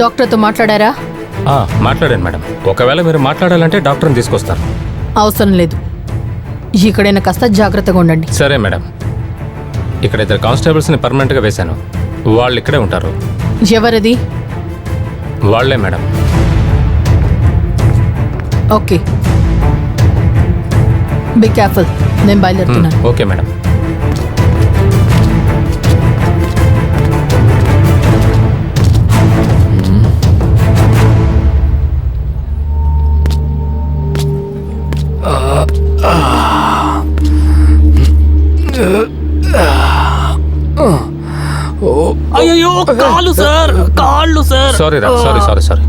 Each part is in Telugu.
డాక్టర్తో మాట్లాడారా? మాట్లాడాను మేడం. ఒకవేళ మీరు మాట్లాడాలంటే డాక్టర్ని తీసుకొస్తారు. అవసరం లేదు. ఇక్కడైనా కాస్త జాగ్రత్తగా ఉండండి. సరే మేడం. ఇక్కడ 2 కానిస్టేబుల్స్ని పర్మనెంట్గా వేశాను. వాళ్ళు ఇక్కడే ఉంటారు. ఎవరది? వాళ్లే మేడం. Okay, be careful. నేను బయలుదేరుతున్నాను. Okay madam. అయ్యో కాళ్ళు సార్, కాళ్ళు సార్. సారీ రా, సారీ.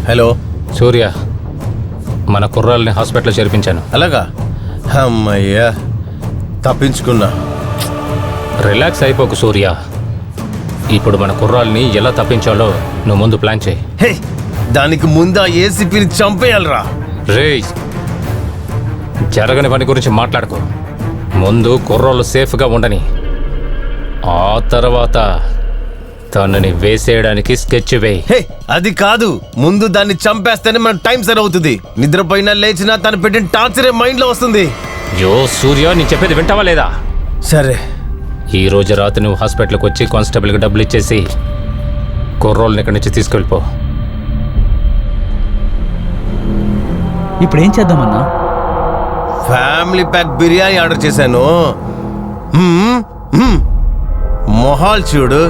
హలో సూర్య, మన కుర్రాల్ని హాస్పిటల్లో చేర్పించాను. అలాగా? అమ్మయ్యా, తప్పించుకున్నా. రిలాక్స్ అయిపోకు సూర్య. ఇప్పుడు మన కుర్రాల్ని ఎలా తప్పించాలో నువ్వు ముందు ప్లాన్ చేయి. హే, దానికి ముందు ఆ ఏసీపీని చంపేయాలరా. రేయ్, జరగని పని గురించి మాట్లాడుకో. ముందు కుర్రోళ్ళు సేఫ్గా ఉండని, ఆ తర్వాత తనని వేసేయడానికి స్కెచ్ వేయి. హే, అది కాదు. ముందు దాన్ని చంపేస్తేనే మనకు టైం సరి అవుతుంది. నిద్రపోయినా లేచినా తను పెట్టిన టార్చరే మైండ్ లో వస్తుంది. యో సూర్య, నేను చెప్పేది వింటావా లేదా? సరే, ఈ రోజు రాత్రి నువ్వు హాస్పిటల్కి వచ్చి కానిస్టేబుల్కి డబ్బులు ఇచ్చేసి కుర్రోళ్ళని ఇక్కడి నుంచి తీసుకెళ్ళిపో. ఇప్పుడు ఏం చేద్దామన్నా? ఫ్యామిలీ ప్యాక్ బిర్యానీ ఆర్డర్ చేశాను. మొహాల్ చూడు.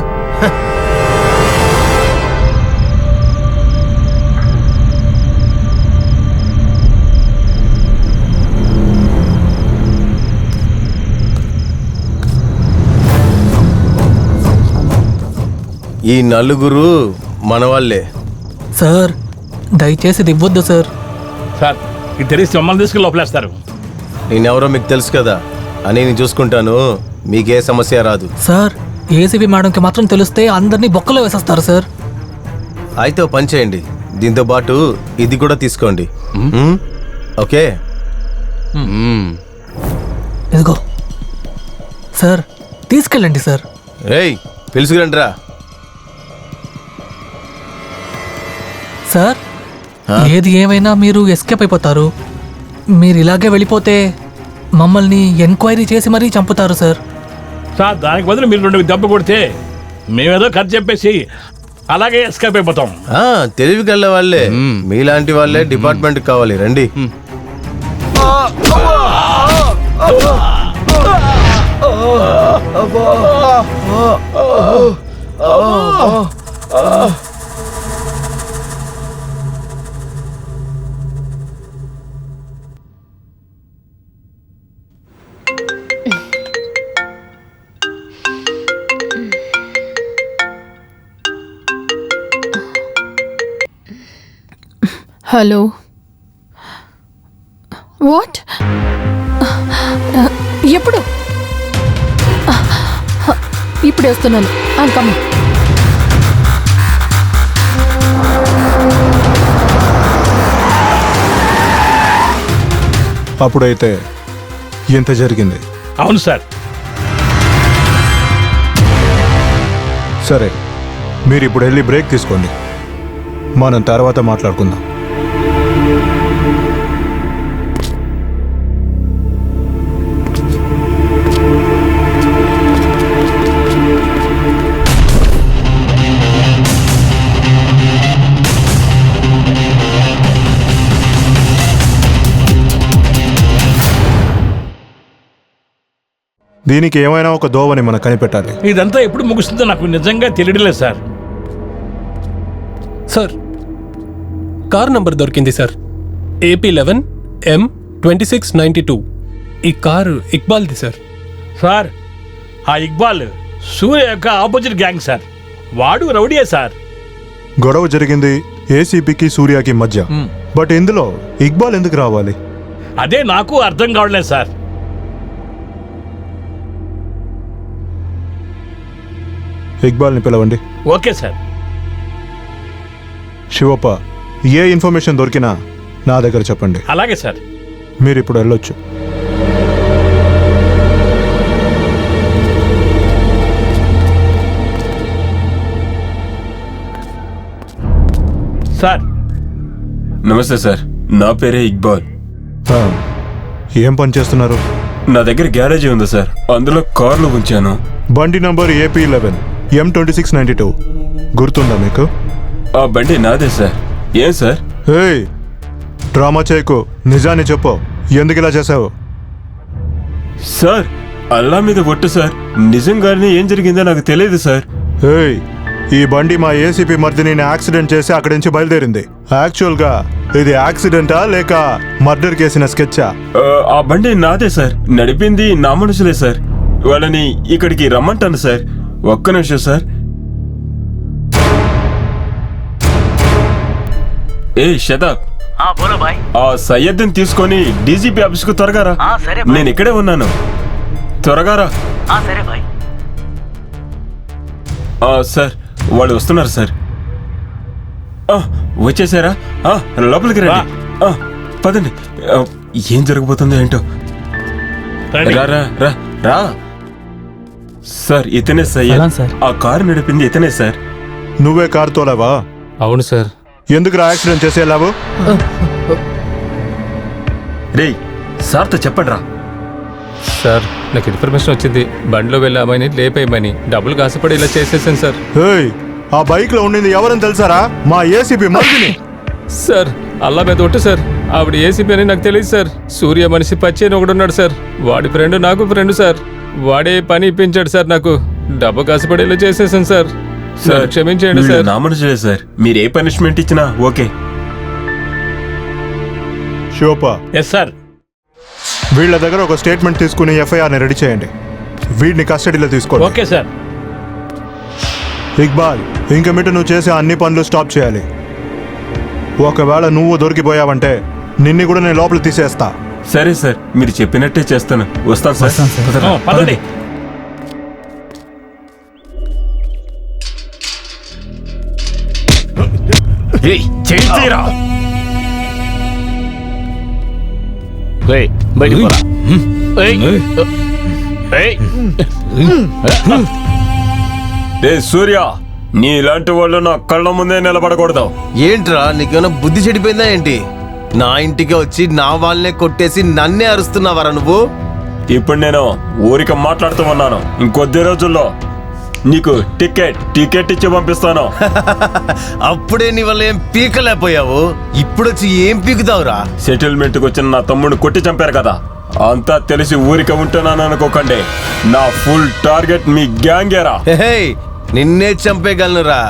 ఈ నలుగురు మనవాళ్ళే. సార్ దయచేసి ఇది ఇవ్వద్దు సార్. సార్, ఇది తెలిసి మమ్మల్ని తీసుకెళ్ళి లోపలేస్తారు. నేనెవరో మీకు తెలుసు కదా అని నేను చూసుకుంటాను. మీకే సమస్య రాదు. సార్, ఏసీబీ మేడంకి మాత్రం తెలిస్తే అందరినీ బొక్కలో వేసేస్తారు సార్. అయితే ఓ పని చేయండి, దీంతో పాటు ఇది కూడా తీసుకోండి. ఓకే? ఇదిగో సార్, తీసుకెళ్ళండి సార్. రేయ్, పిలుచుకురండి రా. సార్, ఏది ఏమైనా మీరు ఎస్కేప్ అయిపోతారు. మీరు ఇలాగే వెళ్ళిపోతే మమ్మల్ని ఎంక్వైరీ చేసి మరీ చంపుతారు సార్. సార్, దానికి బదులు మీరు 2 దెబ్బ కొడితే మేమేదో ఖర్చు చెప్పేసి అలాగే ఎస్కేప్ అయిపోతాం. తెలివి గల్ల వాళ్ళే, మీలాంటి వాళ్ళే డిపార్ట్మెంట్ కావాలి. రండి. Hello, what? ఎప్పుడు? ఇప్పుడే వస్తున్నాను. కమ్. అప్పుడైతే ఎంత జరిగింది? అవును సార్. సరే, మీరు ఇప్పుడు వెళ్ళి బ్రేక్ తీసుకోండి. మనం తర్వాత మాట్లాడుకుందాం. దీనికి ఏమైనా ఒక దోవని మనం కనిపెట్టాలి. ఇదంతా ఎప్పుడు ముగుస్తుందో నాకు నిజంగా తెలియలేదు సార్. సార్, కార్ నంబర్ దొరికింది సార్. AP11 M2692. ఈ కారు ఇక్బాల్ది సార్. సార్, ఆ ఇక్బాల్ సూర్య యొక్క ఆపోజిట్ గ్యాంగ్ సార్. వాడు రౌడీయే సార్. గొడవ జరిగింది ఏసీపీకి సూర్యకి మధ్య. బట్ ఇందులో ఇక్బాల్ ఎందుకు రావాలి? అదే నాకు అర్థం కావట్లేదు సార్. ఇక్బాల్ని పిలవండి. Okay sir. శివప్ప, ఏ ఇన్ఫర్మేషన్ దొరికినా నా దగ్గర చెప్పండి. అలాగే సార్. మీరు ఇప్పుడు వెళ్ళొచ్చు. సార్ నమస్తే సార్, నా పేరే ఇక్బాల్. ఆ, ఏం పని చేస్తున్నారు? నా దగ్గర గ్యారేజీ ఉంది సార్, అందులో కార్లు ఉంచాను. బండి నంబర్ AP11 M2692 గుర్తుందా మీకు? ఆ బండి నాదే సార్. ఏం సార్? ఏయ్, డ్రామా చేయకు, నిజాన్ని చెప్పు. ఎందుకు ఇలా చేసావు? సార్ అల్లా మీద ఒట్టు సార్, నిజంగానే ఏం జరిగిందో నాకు తెలియదు సార్. ఏయ్, ఈ బండి మా ఏసీపీ మర్దిని యాక్సిడెంట్ చేసి అక్కడి నుంచి బయలుదేరింది. యాక్చువల్గా ఇది యాక్సిడెంటా లేక మర్డర్ కేసిన స్కెచ్చా? ఆ బండి నాదే సార్, నడిపింది నా మనుషులే సార్. వాళ్ళని ఇక్కడికి రమ్మంటాను సార్. ఒక్క నిమిషం సార్. ఏ శతాబ్, ఆ సయ్యద్ని తీసుకొని డీజీపీ ఆఫీస్కు త్వరగా రా. నేను ఇక్కడే ఉన్నాను, త్వరగా రా. సార్ వాళ్ళు వస్తున్నారు సార్. వచ్చేసారా? లోపలికి రండి. పదండి. ఏం జరగబోతుందో ఏంటో. రండి. రా రా రా రా. సార్ ఇతనే సయ్యద్, ఆ కారు నడిపింది ఇతనే సార్. నువ్వే కారు తోలావా? అవును సార్. ఎందుకు యాక్సిడెంట్ చేసేలావు? రే సార్తో చెప్పండి రా. సార్ నాకు ఇన్ఫర్మేషన్ వచ్చింది, బండిలో వెళ్ళామని లేపేయమని. డబ్బులు కాసపడి ఇలా చేసేసాను సార్. ఏయ్, ఆ బైక్ లో ఉండింది ఎవరని తెలుసారా? మా ఏసీపీ మర్దిని. సార్ అల్లా మీద ఒట్టు సార్, ఆవిడ ఏసీపీ అని నాకు తెలియదు సార్. సూర్య మనిషి పచ్చి అని ఒకడున్నాడు సార్, వాడి ఫ్రెండ్ నాకు ఫ్రెండ్ సార్. వాడే పని ఇప్పించాడు సార్ నాకు. డబ్బు కాసపడి ఇలా చేసేసాను సార్. సార్ క్షమించండి వీళ్ళు సార్. నా మనుషులే సార్, మీరు ఏ పనిష్మెంట్ ఇచ్చినా ఓకే. Shivappa, yes sir. వీళ్ళ దగ్గర ఒక స్టేట్మెంట్ తీసుకుని ఎఫ్ఐఆర్ని రెడీ చేయండి. వీడిని కస్టడీలో తీసుకోండి. Okay sir. ఇక్బాల్, ఇంక మీట నువ్వు చేసే అన్ని పనులు స్టాప్ చేయాలి. ఒకవేళ నువ్వు దొరికిపోయావంటే నిన్ను కూడా నేను లోపల తీసేస్తా. సరే సార్, మీరు చెప్పినట్టే చేస్తాను. వస్తాను సార్. పదండి. సూర్య, నీ ఇలాంటి వాళ్ళు నా కళ్ళ ముందే నిలబడకూడదు. ఏంట్రా, నీకేమైనా బుద్ధి చెడిపోయిందా ఏంటి? నా ఇంటికి వచ్చి నా వాళ్ళనే కొట్టేసి నన్నే అరుస్తున్నావరా నువ్వు? ఇప్పుడు నేను ఊరికి మాట్లాడుతూ ఉన్నాను. ఇంకొద్ది రోజుల్లో నీకు టికెట్ ఇచ్చి పంపిస్తాను. అప్పుడే నీ వల్ల ఏం పీకలేకపోయావు, ఇప్పుడొచ్చి ఏం పీకుతావురా? సెటిల్మెంట్కి వచ్చిన నా తమ్ముడిని కొట్టి చంపారు కదా, అంతా తెలిసి ఊరికే ఉంటున్నాను అనుకోకండి. నా ఫుల్ టార్గెట్ మీ గ్యాంగేరా. హే, నిన్నే చంపేయగలనురా.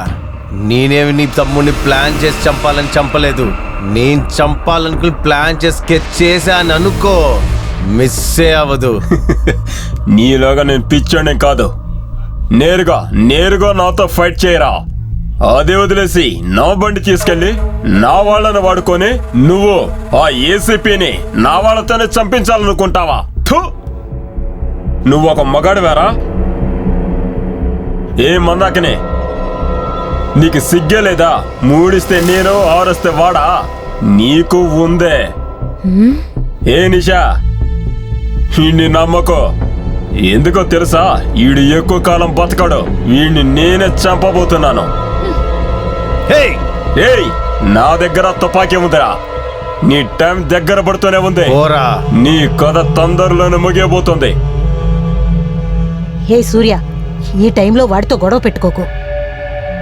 నేనేమి నీ తమ్ముడిని ప్లాన్ చేసి చంపాలని చంపలేదు. నేను చంపాలనుకుని ప్లాన్ చేసి స్కెచ్ చేశాను అనుకో, మిస్సే అవ్వదు. నీలోగా నేను పిచ్చోనే కాదు. నేరుగా నాతో ఫైట్ చేయరా. అదే వదిలేసి నా బండి తీసుకెళ్ళి నా వాళ్ళని వాడుకొని నువ్వు ఆ ఏసీపీని నా వాళ్ళతోనే చంపించాలనుకుంటావా? నువ్వు ఒక మగాడివారా? ఏమన్నాకనే నీకు సిగ్గే లేదా? మూడిస్తే నేను, ఆరొస్తే వాడా? నీకు ఉందే. ఏ నిషా, వీడిని నమ్మకో. ఎందుకో తెలుసా, వీడు ఎక్కువ కాలం బతకడు. వీడిని నేనే చంపబోతున్నాను. ఏయ్, నా దగ్గర తుపాకీ ఉందిరా. నీ టైం దగ్గర పడుతూనే ఉంది. నీ కథ తొందరలోనే ముగియబోతుంది. హే సూర్య, ఈ టైంలో వాడితో గొడవ పెట్టుకోకు.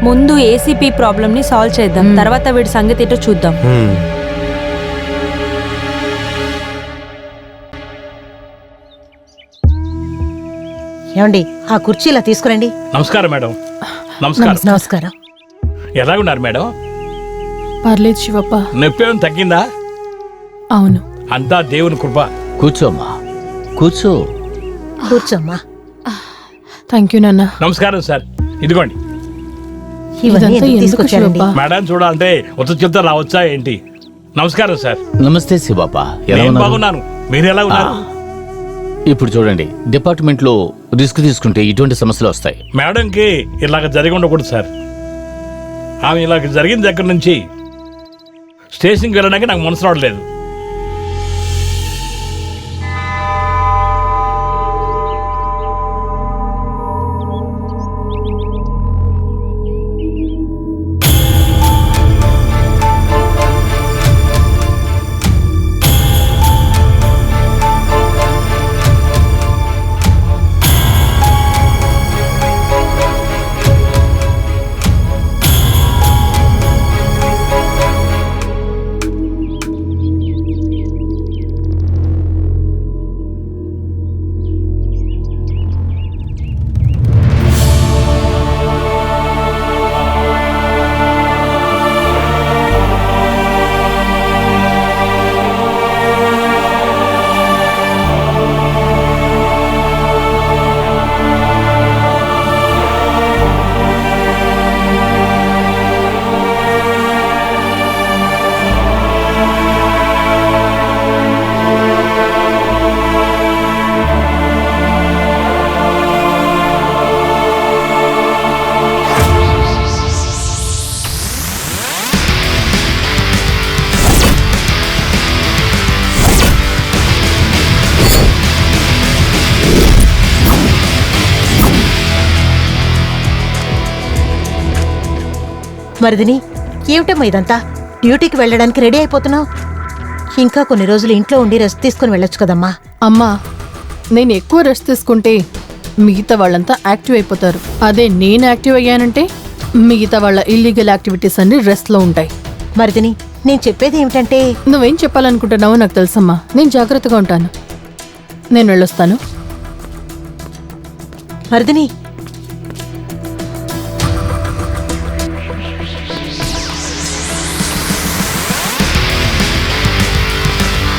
ముందు ఏసీపీ ప్రాబ్లమ్ ని సాల్వ్ చేద్దాం, తర్వాత వీడి సంగతి ఏంటో చూద్దాం. ఏమండి, ఆ కుర్చీలా తీసుకురండి. నమస్కారం మేడం. నమస్కారం. నమస్కారం. ఎలా ఉన్నారు మేడం? పర్లేదు శివప్ప. నొప్పి ఏమైనా తగ్గిందా? అవును. అంతా దేవుని కృప. కూర్చోమ్మా, కూర్చో. కూర్చోమ్మా. థ్యాంక్ యూ నాన్న. నమస్కారం సార్. ఇదిగోండి. ఇవన్నీ ఇదంతా ఎందుకు ఎందుకు తీసుకొచ్చారండి? శివప్ప? మేడం చూడాలంటే ఉత్త చెప్తా రావచ్చా ఏంటి? నమస్కారం సార్. నమస్తే శివప్ప, ఎలా నేను ఉన్నారు? బాగున్నాను, మీరు ఎలా ఉన్నారు? ఇప్పుడు చూడండి, డిపార్ట్మెంట్లో రిస్క్ తీసుకుంటే ఇటువంటి సమస్యలు వస్తాయి. మేడంకి ఇలాగ జరిగి ఉండకూడదు సార్. ఆమె ఇలాగ జరిగిన దగ్గర నుంచి స్టేషన్కి వెళ్ళడానికి నాకు మనసు రావట్లేదు. మరిదిని, ఏమిటమ్మా ఇదంతా? డ్యూటీకి వెళ్ళడానికి రెడీ అయిపోతున్నావు. ఇంకా కొన్ని రోజులు ఇంట్లో ఉండి రెస్ట్ తీసుకుని వెళ్ళొచ్చు కదమ్మా. అమ్మా, నేను ఎక్కువ రెస్ట్ తీసుకుంటే మిగతా వాళ్ళంతా యాక్టివ్ అయిపోతారు. అదే నేను యాక్టివ్ అయ్యానంటే మిగతా వాళ్ళ ఇల్లీగల్ యాక్టివిటీస్ అన్ని రెస్ట్లో ఉంటాయి. మరిదిని, నేను చెప్పేది ఏమిటంటే, నువ్వేం చెప్పాలనుకుంటున్నావో నాకు తెలుసమ్మా. నేను జాగ్రత్తగా ఉంటాను. నేను వెళ్ళొస్తాను. మరిదిని